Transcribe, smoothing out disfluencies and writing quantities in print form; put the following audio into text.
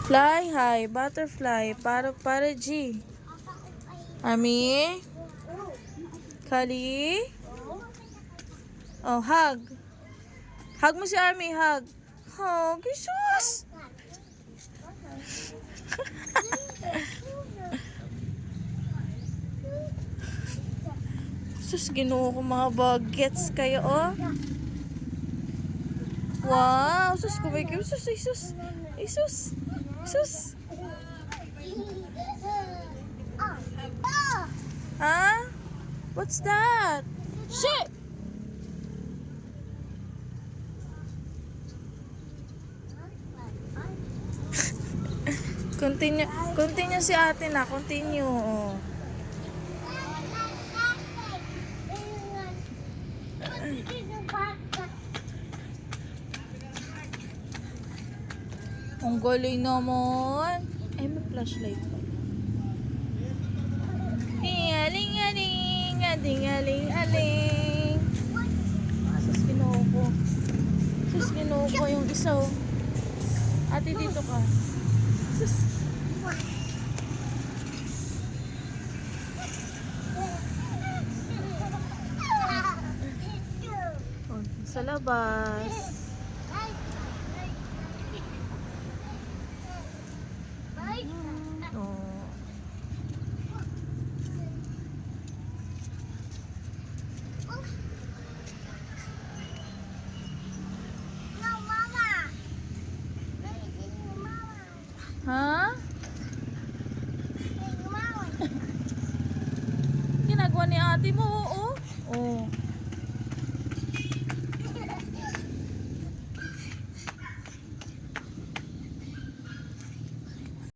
Fly high, butterfly, para G. Ami? Kali? Oh, hug. Hug mo si Army, hug. Oh, Jesus! Sus, ginoo ko mga bagets kayo, oh. Wow, sus, kumikip. Sus, ay sus. Ay sus. Sus. Ha? What's that? Shit! Continue si ate na. Continue, oh. Ang galing naman. Ay, may flashlight pa. Aling-aling, aling-aling. Sus, ginoo ko. Sus, ginoo ko yung isa, oh. Ate, dito ka. Sus. Oh, sa labas. Oh. Ha? Ginagawa ni ate mo, oo. Oh.